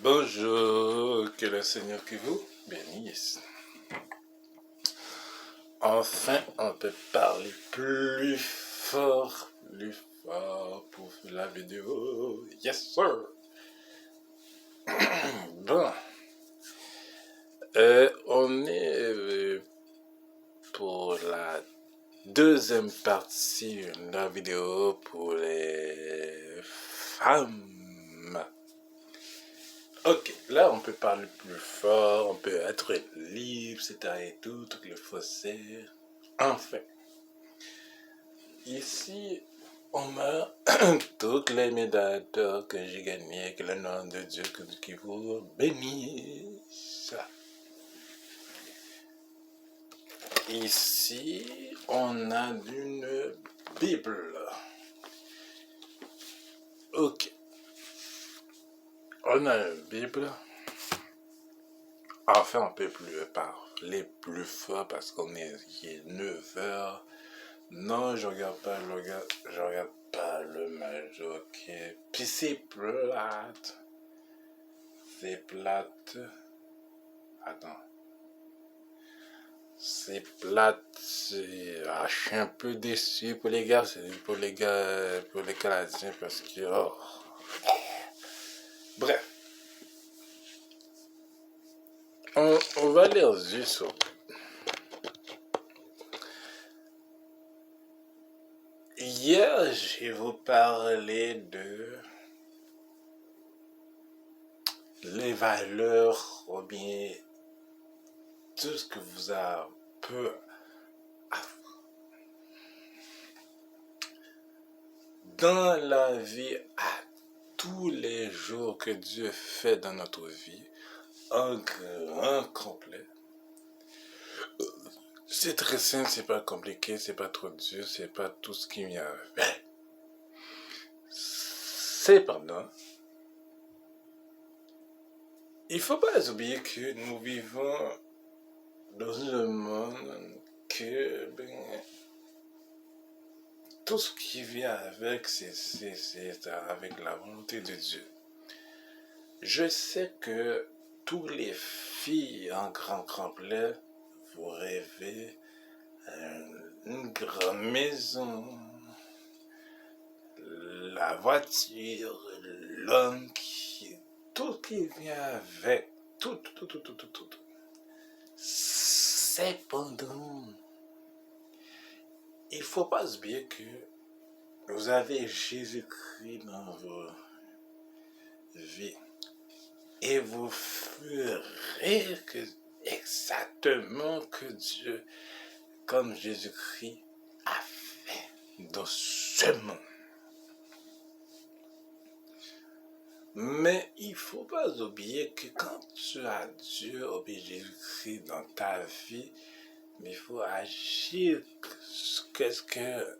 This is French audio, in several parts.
Bonjour, que le Seigneur qui vous bénisse. Enfin, on peut parler plus fort pour la vidéo. Yes, sir. Bon, on est pour la deuxième partie de la vidéo pour les femmes. Ok, là on peut parler plus fort, on peut être libre, c'est tout le fossé. Enfin, ici, on a toutes les médailles d'or que j'ai gagnées, que le nom de Dieu qui vous bénisse. Ici, on a une Bible. Ok. On a une Bible. Enfin, on peut plus parler plus fort parce qu'on est 9 heures. Non, je regarde pas le match, ok. Puis c'est plate. C'est plate. Attends. C'est plate. Je suis un peu déçu pour les gars. C'est pour les gars, pour les Canadiens parce que. Oh. Bref. On va lire juste. Hier, je vais vous parler de les valeurs ou bien tout ce que vous avez peu dans la vie à tous les jours que Dieu fait dans notre vie, un grand complet. C'est très simple, c'est pas compliqué, c'est pas trop dur, c'est pas tout ce qui vient avec. Cependant, il faut pas oublier que nous vivons dans un monde que tout ce qui vient avec, c'est avec la volonté de Dieu. Je sais que tous les filles en grand complet, vous rêvez une grande maison, la voiture, l'homme, tout qui vient avec, tout. Cependant, il ne faut pas oublier que vous avez Jésus-Christ dans vos vies et vous ferez exactement que Dieu, comme Jésus-Christ, a fait dans ce monde. Mais il ne faut pas oublier que quand tu as Dieu ou Jésus-Christ dans ta vie, mais il faut agir qu'est-ce que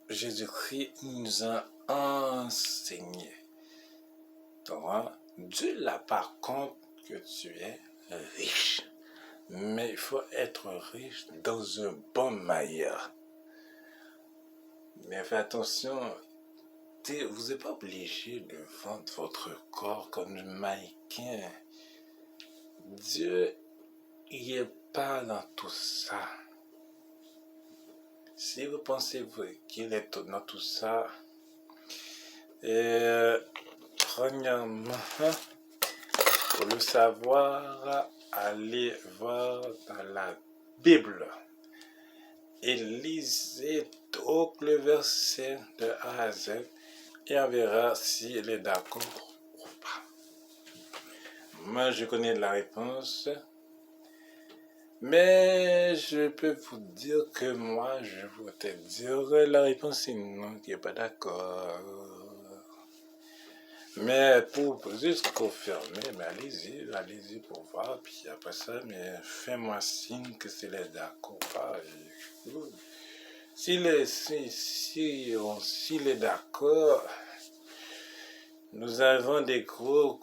Jésus-Christ nous a enseigné. Donc, Dieu là par contre que tu es riche. Mais il faut être riche dans un bon manière. Mais faites attention, vous n'êtes pas obligé de vendre votre corps comme un mannequin. Dieu, il n'est pas dans tout ça. Si vous pensez qu'il est dans tout ça, premièrement, pour le savoir, allez voir dans la Bible et lisez tout le verset de A à Z et on verra s'il est d'accord ou pas. Moi, je connais la réponse, mais je peux vous dire que moi, je vais te dire la réponse est non, qui n'est pas d'accord. Mais pour juste confirmer, mais allez-y pour voir, puis après ça, mais fais-moi signe que c'est les d'accord pas. S'il est d'accord, nous avons des gros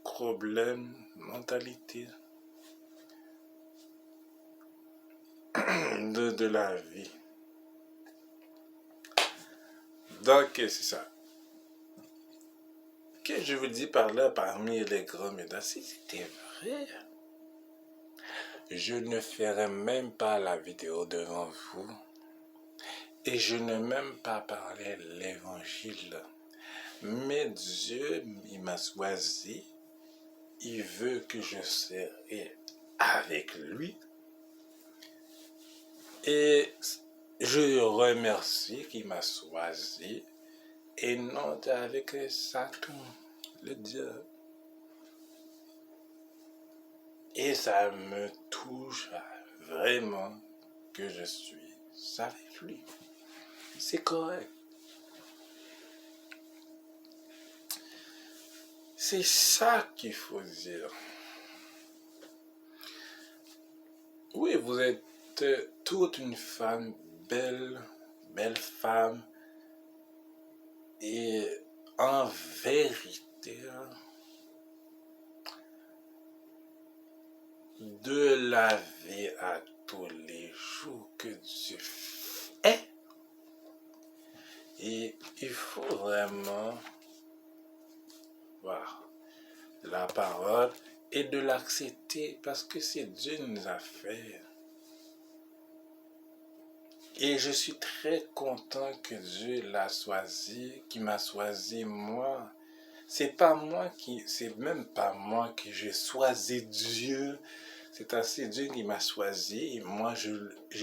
problèmes mentalité de la vie. Donc, c'est ça. que je vous dis par là, parmi les grands médias, si c'était vrai, je ne ferais même pas la vidéo devant vous et je ne même pas parler l'évangile. Mais Dieu, il m'a choisi, il veut que je serai avec lui et je remercie qu'il m'a choisi et non avec Satan, le diable. Et ça me touche vraiment que je suis avec lui. C'est correct. C'est ça qu'il faut dire. Oui, vous êtes toute une femme belle femme. Et en vérité, de la vie à tous les jours que Dieu fait. Et il faut vraiment voir la parole et de l'accepter parce que c'est Dieu qui nous a fait. Et je suis très content que Dieu l'a choisi, qu'il m'a choisi moi. C'est même pas moi qui j'ai choisi Dieu. C'est assez Dieu qui m'a choisi et moi je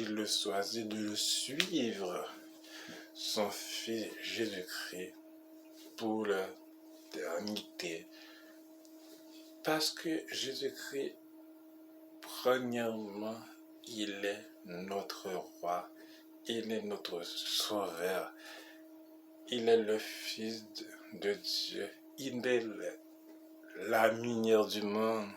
le choisi de le suivre, son Fils Jésus-Christ, pour l'éternité. Parce que Jésus-Christ, premièrement, il est notre roi, il est notre sauveur, il est le Fils de Dieu, il est la lumière du monde.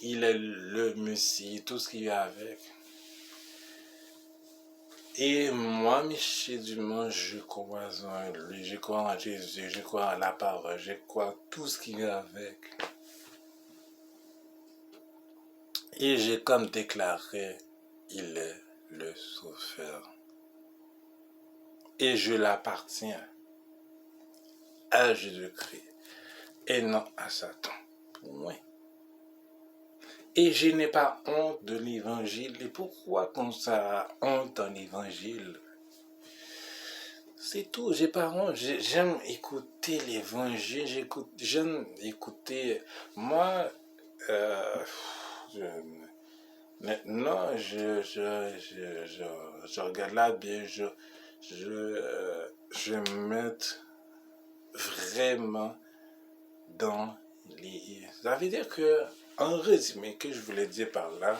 Il est le Messie, tout ce qu'il y a avec. Et moi, Michel Dumont, je crois en lui, je crois en Jésus, je crois en la parole, je crois en tout ce qu'il y a avec. Et j'ai comme déclaré, il est le sauveur. Et je l'appartiens à Jésus-Christ et non à Satan. Point. Et je n'ai pas honte de l'évangile. Et pourquoi qu'on a honte dans l'évangile? C'est tout, j'ai pas honte. J'aime écouter l'évangile, j'aime écouter. Moi, maintenant, je regarde la Bible, je me mets vraiment dans les... Ça veut dire que, en résumé, que je voulais dire par là,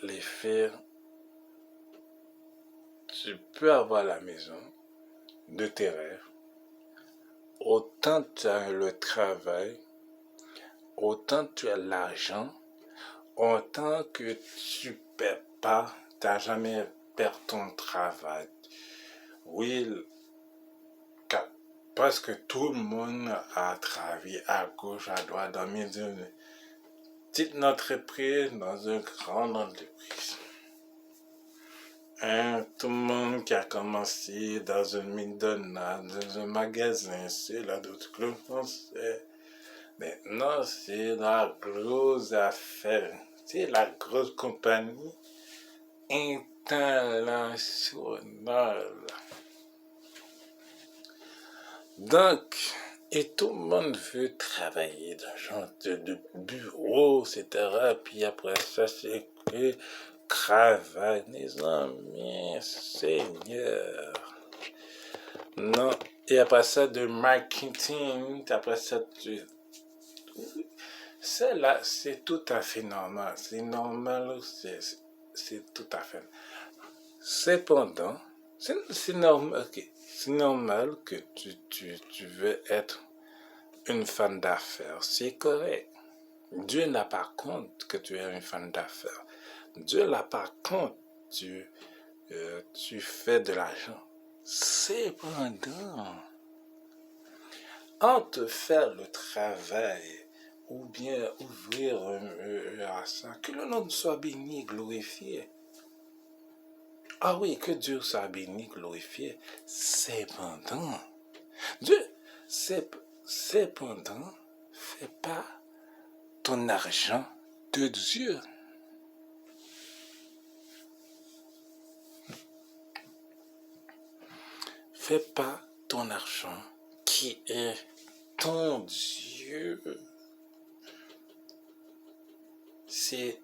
les faits, tu peux avoir la maison de tes rêves, autant tu as le travail, autant tu as l'argent, autant que tu ne perds pas, tu n'as jamais perdu ton travail. Oui, parce que tout le monde a travaillé à gauche, à droite, dans une petite entreprise, dans une grande entreprise. Tout le monde qui a commencé dans une McDonald's, dans un magasin, c'est là d'autres clubs français. Maintenant, c'est la grosse affaire. C'est la grosse compagnie internationale. Donc, et tout le monde veut travailler dans genre de bureau, etc. Puis après ça, c'est que travail, les amis, Seigneur. Non, et après ça, de marketing, après ça, celle-là, c'est tout à fait normal. C'est normal, c'est tout à fait. Cependant, c'est normal, c'est normal que tu veux être une femme d'affaires. C'est correct. Dieu n'a pas compte que tu es une femme d'affaires. Dieu n'a pas compte que tu fais de l'argent. Cependant, entre faire le travail ou bien ouvrir à ça, que le nom soit béni, glorifié. Ah oui, que Dieu soit béni, glorifié. Cependant, Dieu, cependant, fais pas ton argent de Dieu. Fais pas ton argent qui est ton Dieu. C'est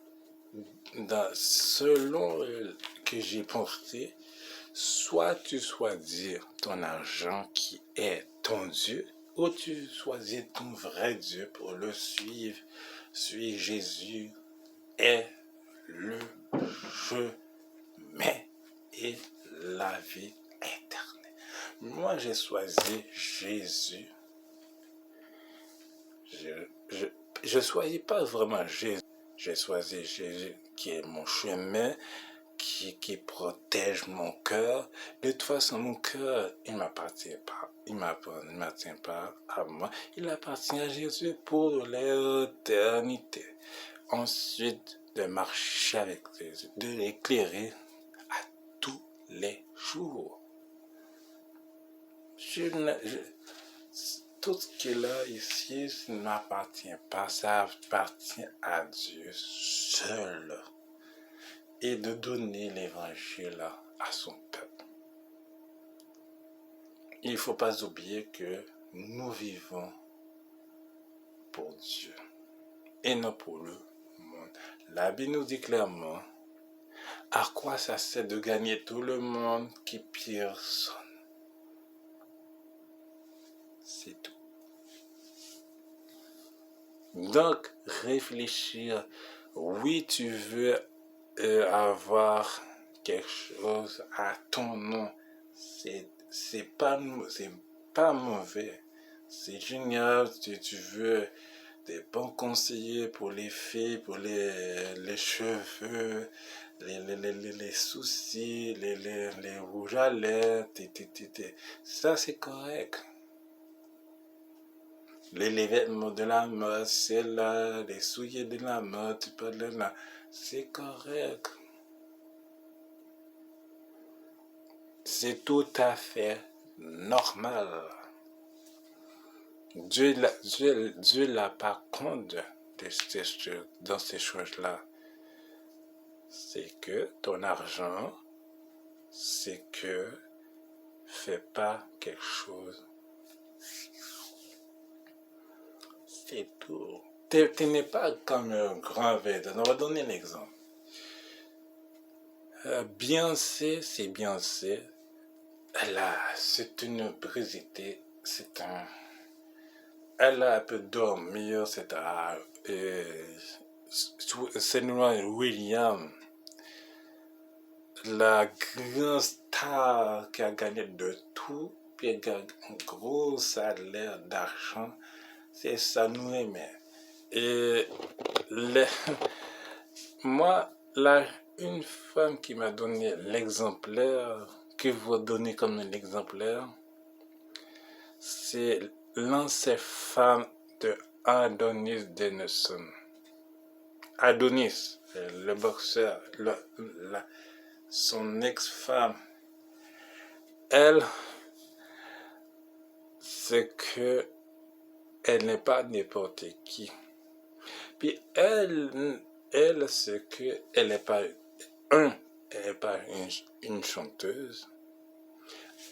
selon que j'ai pensé, soit tu choisis ton argent qui est ton Dieu, ou tu choisis ton vrai Dieu pour le suivre. Suivre Jésus est le chemin et la vie éternelle. Moi, j'ai choisi Jésus. Je choisis pas vraiment Jésus. J'ai choisi Jésus qui est mon chemin, qui protège mon cœur. De toute façon, mon cœur, il ne m'appartient pas. Il m'appartient pas à moi. Il appartient à Jésus pour l'éternité. Ensuite, de marcher avec Jésus, de l'éclairer à tous les jours. Tout ce qu'il a ici ne m'appartient pas, ça appartient à Dieu seul. Et de donner l'évangile à son peuple. Il ne faut pas oublier que nous vivons pour Dieu et non pour le monde. La Bible nous dit clairement à quoi ça sert de gagner tout le monde qui personne. C'est tout. Donc, réfléchir, oui, tu veux avoir quelque chose à ton nom, c'est pas mauvais, c'est génial. Tu veux des bons conseillers pour les filles, pour les cheveux, les soucis, les rouges à lèvres, ça c'est correct. Les vêtements de la mode, c'est là, les souliers de la mode, tu peux de là, c'est correct. C'est tout à fait normal. Dieu l'a pas compte dans ces choses-là. C'est que ton argent, c'est que fais pas quelque chose. C'est tout. Tu n'es pas comme un grand vedette. On va donner l'exemple. Beyoncé, c'est Beyoncé. C'est une brisité. Elle peut dormir. C'est Williams, la grande star qui a gagné de tout, puis qui a un gros salaire d'argent. C'est ça nous aimait. Et moi, une femme qui m'a donné l'exemplaire, que vous donnez comme un exemplaire, c'est l'ancienne femme de Adonis Denison. Adonis, le boxeur, son ex-femme. Elle, c'est que elle n'est pas n'importe qui. Puis elle c'est que elle n'est pas une chanteuse.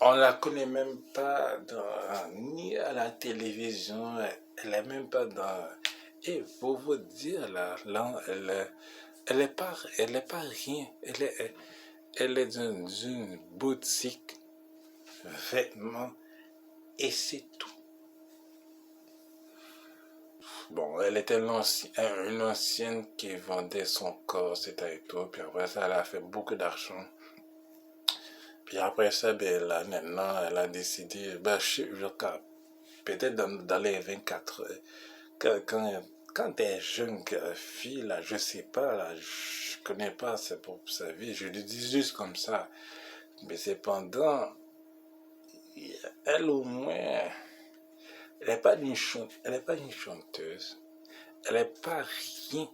On la connaît même pas ni à la télévision. Elle est même pas dans. Et pour vous dire là, elle est pas rien. Elle est d'une boutique vêtements et c'est tout. Bon, elle était une ancienne qui vendait son corps, c'était et tout. Puis après ça, elle a fait beaucoup d'argent. Puis après ça, maintenant, elle a décidé, peut-être dans les 24 heures, quand t'es jeune fille, là, je sais pas, là, je connais pas sa vie, je le dis juste comme ça. Mais cependant, elle au moins, elle n'est pas une chanteuse, elle n'est pas rien.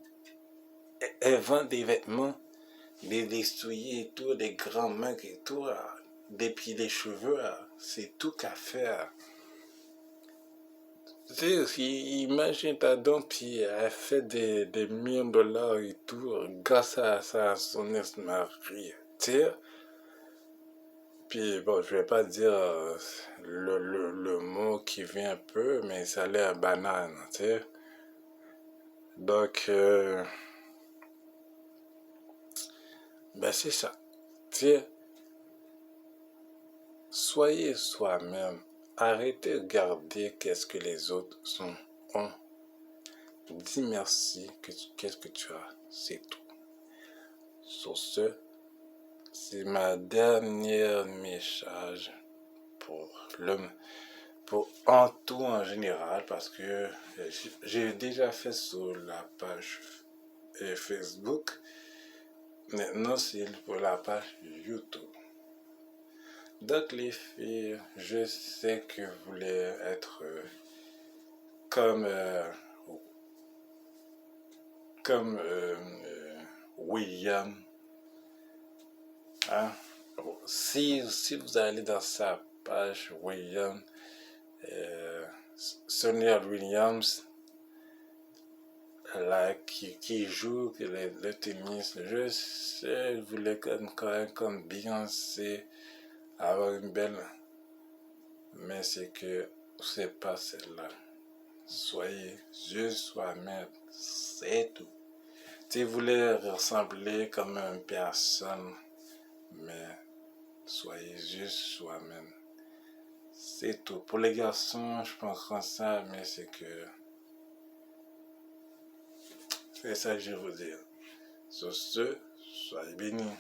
Elle vend des vêtements, les dessouiller et tout, les grands mains et tout, dépiler les cheveux, c'est tout qu'à faire. Tu sais, imagine ta dent, puis elle fait des millions de dollars et tout, grâce à son ex-mari. Tu sais, puis bon, je vais pas dire le mot qui vient un peu, mais ça a l'air banal, tu sais. Donc, ben c'est ça. Tu sais, soyez soi-même. Arrêtez de regarder qu'est-ce que les autres ont. Dis merci, qu'est-ce que tu as, c'est tout. Sur ce, c'est ma dernière message pour l'homme, pour en tout en général, parce que j'ai déjà fait sur la page Facebook. Maintenant, c'est pour la page YouTube. Donc les filles, je sais que vous voulez être comme William. Hein? Si vous allez dans sa page William, Sonia Williams, là, qui joue le tennis, je sais, vous voulez comme Beyoncé, avoir une belle, mais c'est que c'est pas celle-là. Soyez juste soi-même, c'est tout. Si vous voulez ressembler comme une personne, mais soyez juste soi-même. C'est tout. Pour les garçons, je pense comme ça, mais c'est ça que je vais vous dire. Sur ce, soyez bénis.